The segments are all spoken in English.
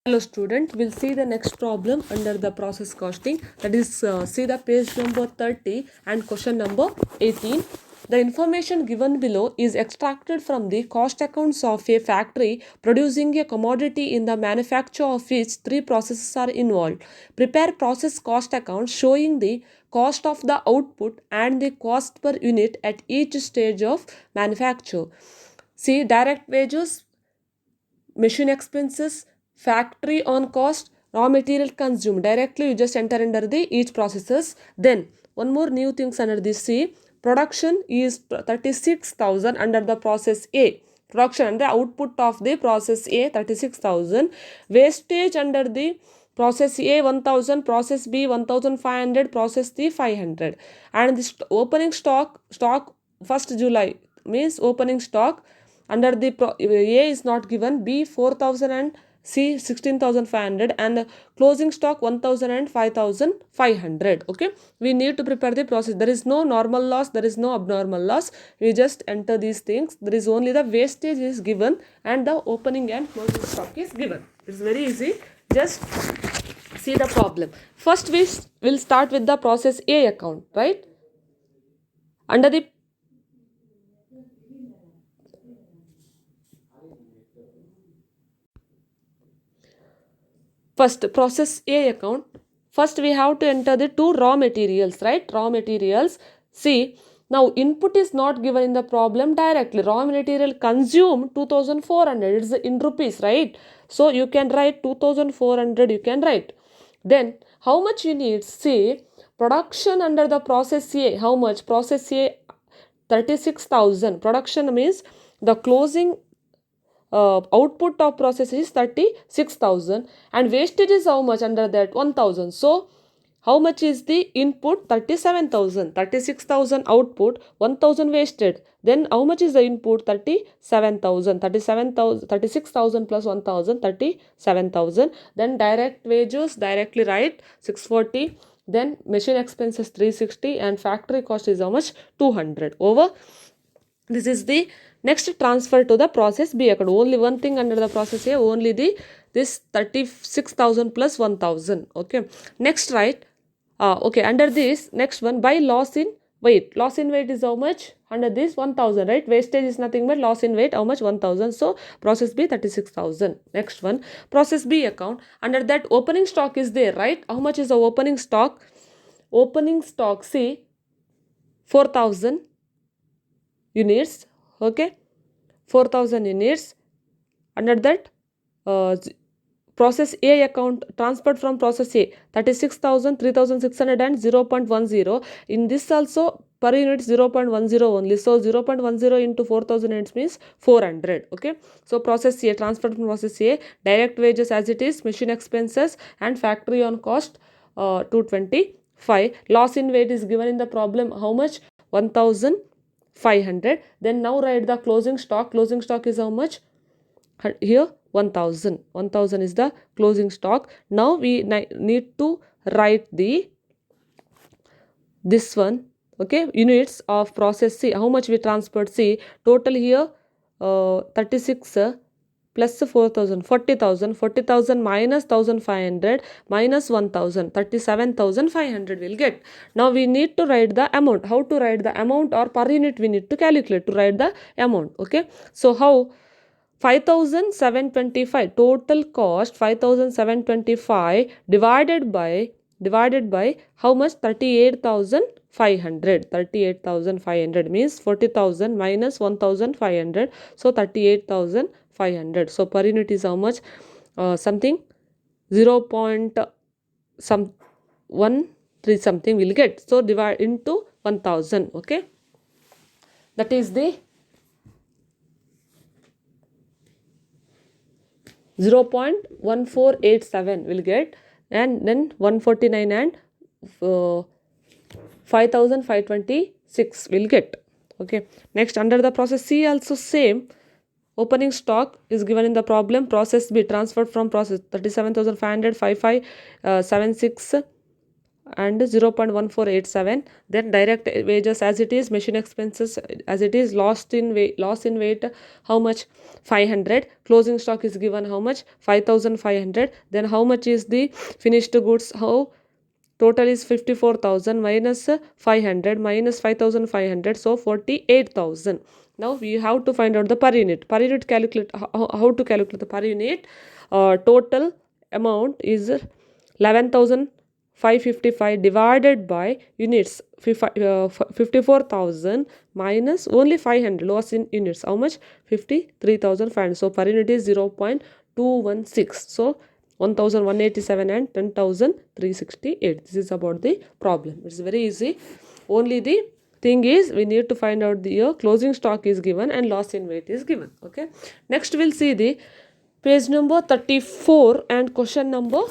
Hello student, we'll see the next problem under the process costing, that is see the page number 30 and question number 18. The information given below is extracted from the cost accounts of a factory producing a commodity in the manufacture of which three processes are involved. Prepare process cost accounts showing the cost of the output and the cost per unit at each stage of manufacture. See direct wages, machine expenses, factory on cost, raw material consumed. Directly you just enter under the each processes. Then one more new things under this. See, production is 36,000 under the process A. Production and the output of the process A 36,000. Wastage under the process A 1000, process B 1500, process C 500. And this opening stock 1st July means opening stock under the A is not given, B 4000 and C 16,500, and closing stock 1000 and 5500. Okay, we need to prepare the process. There is no normal loss, there is no abnormal loss. We just enter these things. There is only the wastage is given and the opening and closing stock is given. It's very easy. Just see the problem. First we will start with the process A account, right? Under the first process A account, first we have to enter the two raw materials, right? Raw materials. See, now input is not given in the problem directly. Raw material consumed 2400, it's in rupees, right? So you can write 2400, you can write. Then how much you need? See, production under the process A, how much? Process A 36,000. Production means the closing output of process is 36,000 and wastage is how much under that? 1,000. So how much is the input? 37,000. 36,000 output, 1,000 wasted. Then how much is the input? 37,000. 36,000 plus 1,000, 37,000. Then direct wages, directly write 640. Then machine expenses 360 and factory cost is how much? 200. Over. This is the next transfer to the process B account. Only one thing under the process A, only the this 36,000 plus 1,000. Okay. Next, right? Okay. Under this, next one, by loss in weight. Loss in weight is how much? Under this 1,000, right? Wastage is nothing but loss in weight. How much? 1,000. So process B 36,000. Next one, process B account. Under that opening stock is there, right? How much is the opening stock? Opening stock, see, 4,000 units. Okay, 4,000 units. Under that process A account transferred from process A 36,000, 3,600 and 0.10. In this also per unit 0.10 only. So 0.10 into 4,000 units means 400. Okay, so process A transferred from process A, direct wages as it is, machine expenses and factory on cost 225. Loss in weight is given in the problem. How much? 1,500. Then now write the closing stock. Closing stock is how much? Here 1,000. 1,000 is the closing stock. Now we need to write the this one. Okay, units of process C. How much we transferred? C total here 36 plus 4,000, 40,000, 40,000 minus 1,500 minus 1,000, 37,500 will get. Now we need to write the amount. How to write the amount? Or per unit we need to calculate to write the amount. Okay, so how? 5,725 total cost, 5,725 divided by how much? 38,500. 38,500 means 40,000 minus 1,500, so 38,500. So per unit is how much? Something 0. Some 13 something will get. So divide into 1,000. Okay, that is the 0.1487 will get, and then 149 and 5,526 will get. Okay, next under the process C also same. Opening stock is given in the problem. Process B transferred from process 37,500, 5576 and 0.1487. Then direct wages as it is, machine expenses as it is, loss in weight how much, 500. Closing stock is given how much, 5500. Then how much is the finished goods, how total is 54,000 minus 500 minus 5,500, so 48,000. Now we have to find out the per unit. Per unit calculate, how to calculate the per unit. Total amount is 11,555 divided by units, 54,000 minus only 500 loss in units, how much, 53,500. So per unit is 0.216. So 1,187 and 10,368. This is about the problem. It's very easy. Only the thing is we need to find out the closing stock is given and loss in weight is given. Okay. Next we'll see the page number 34 and question number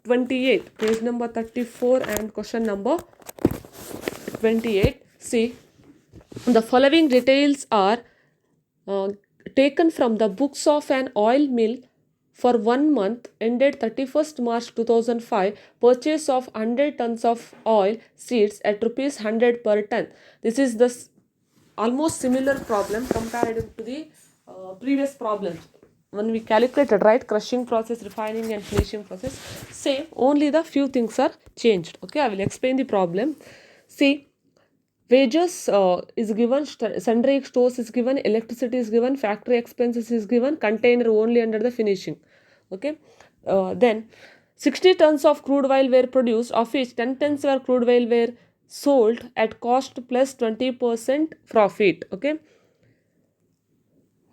28. Page number 34 and question number 28. See, the following details are taken from the books of an oil mill for 1 month ended 31st March 2005. Purchase of 100 tons of oil seeds at rupees 100 per ton. This is the almost similar problem compared to the previous problems. When we calculated, right, crushing process, refining and finishing process, same, only the few things are changed. Okay, I will explain the problem. See, wages is given, sundry stores is given, electricity is given, factory expenses is given, container only under the finishing. Okay, then 60 tons of crude oil were produced, of which 10 tons were crude oil were sold at cost plus 20% profit. Okay,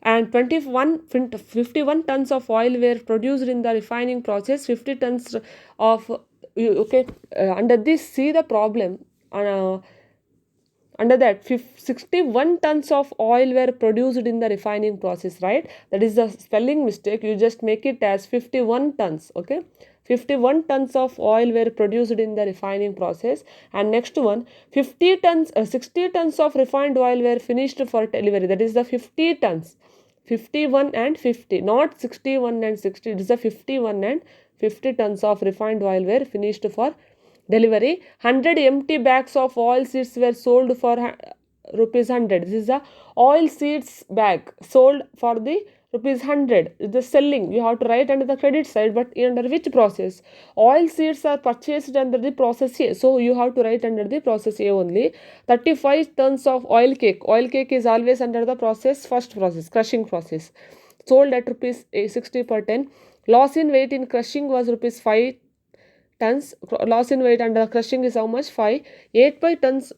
and 51 tons of oil were produced in the refining process, 50 tons of okay, under this, see the problem, under that 61 tons of oil were produced in the refining process, right? That is the spelling mistake, you just make it as 51 tons. Okay, 51 tons of oil were produced in the refining process. And next one, 60 tons of refined oil were finished for delivery. That is the 50 tons. 51 and 50, not 61 and 60. It is the 51 and 50 tons of refined oil were finished for delivery. 100 empty bags of oil seeds were sold for rupees 100. This is the oil seeds bag sold for the rupees 100. The selling, you have to write under the credit side, but under which process? Oil seeds are purchased under the process A, so you have to write under the process A only. 35 tons of oil cake. Oil cake is always under the process, first process, crushing process, sold at rupees 60 per ton. Loss in weight in crushing was rupees 5 tons. Loss in weight under crushing is how much, 5. 8.5 tons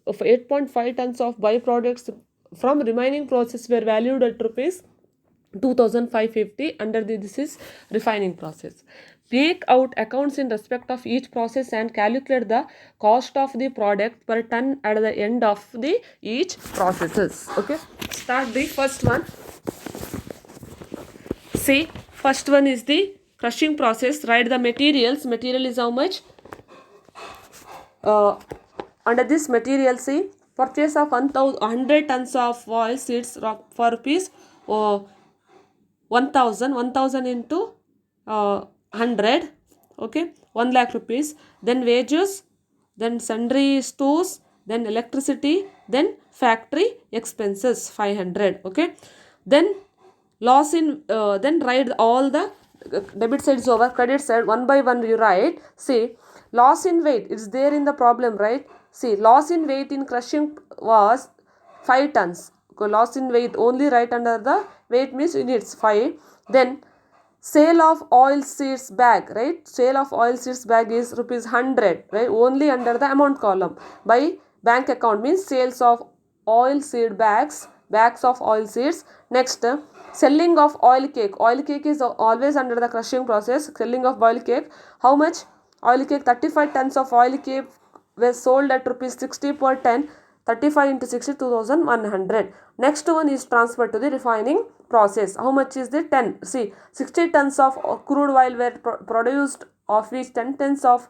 of byproducts from remaining process were valued at rupees 2,550 under this is refining process. Make out accounts in respect of each process and calculate the cost of the product per ton at the end of the each processes. Okay, start the first one. See, first one is the crushing process. Write the materials. Material is how much? Under this material, see, purchase of 100 tons of oil seeds for rupees 1,000 into 100. Okay, 1 lakh rupees. Then wages, then sundry stores, then electricity, then factory expenses 500. Okay, then loss in then write all the debit side is over, credit side one by one you write. See, loss in weight is there in the problem, right? See, loss in weight in crushing was 5 tons. Loss in weight only write under the weight means units 5. Then sale of oil seeds bag, right? Sale of oil seeds bag is rupees 100, right? Only under the amount column. By bank account means sales of oil seed bags of oil seeds. Next, selling of oil cake. Oil cake is always under the crushing process. Selling of oil cake, how much? Oil cake, 35 tons of oil cake were sold at rupees 60 per ton. 35 into 60, 2,100. Next one is transferred to the refining process. How much is the 10? See, 60 tons of crude oil were produced, of which 10 tons of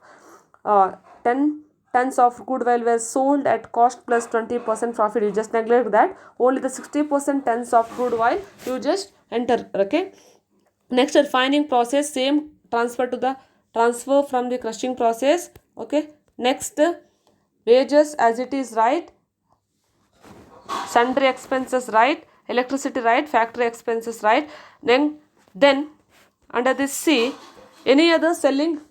crude oil were sold at cost plus 20% profit. You just neglect that. Only the 60% tons of crude oil you just enter. Okay. Next, refining process, same, transfer from the crushing process. Okay, Next, wages as it is, right? Sundry expenses, right? Electricity, right? Factory expenses, right? Then under this C, any other selling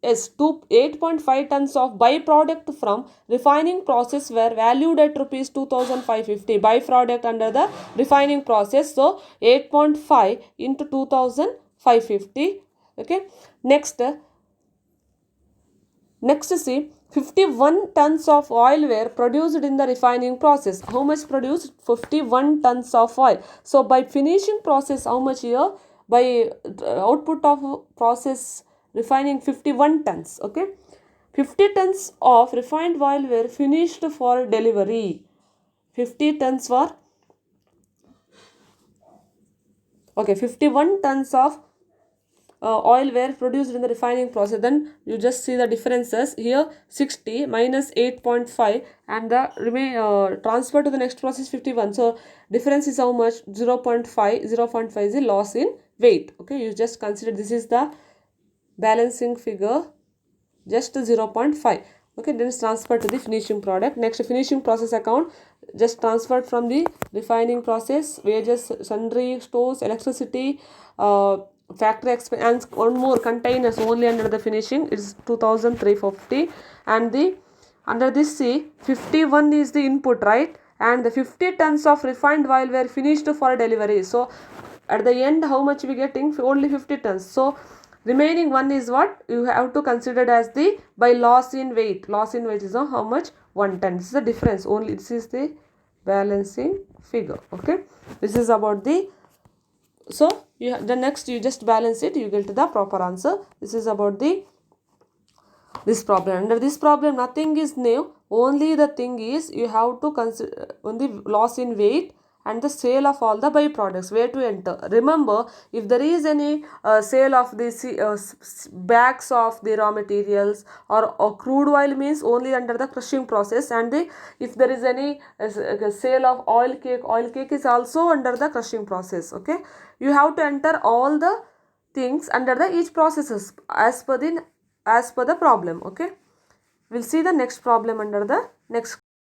is 8.5 tons of byproduct from refining process were valued at rupees 2550. Byproduct under the refining process, so 8.5 into 2550. Okay. Next, see, 51 tons of oil were produced in the refining process. How much produced? 51 tons of oil. So, by finishing process, how much here? By output of process refining 51 tons. Okay. 50 tons of refined oil were finished for delivery. 50 tons were, okay, 51 tons of oil were produced in the refining process. Then you just see the differences here. 60 minus 8.5 and the transfer to the next process 51. So difference is how much? 0.5. 0.5 is the loss in weight. Okay, you just consider this is the balancing figure, just 0.5. Okay, then it's transferred to the finishing product. Next, finishing process account, just transferred from the refining process, wages, sundry, stores, electricity, factory expense, and one more containers only under the finishing is 2350. And the under this C, 51 is the input, right? And the 50 tons of refined oil were finished for delivery. So at the end, how much we getting? Only 50 tons. So remaining one is what you have to consider as the by loss in weight. Loss in weight is how much? 1 ton. This is the difference. Only this is the balancing figure. Okay. This is about the, so the next you just balance it, you get the proper answer. This is about the this problem. Under this problem, nothing is new. Only the thing is you have to consider only loss in weight and the sale of all the byproducts, where to enter. Remember, if there is any sale of the bags of the raw materials or crude oil, means only under the crushing process, and if there is any sale of oil cake is also under the crushing process. Okay, you have to enter all the things under the each processes as per the problem. Okay, we'll see the next problem under the next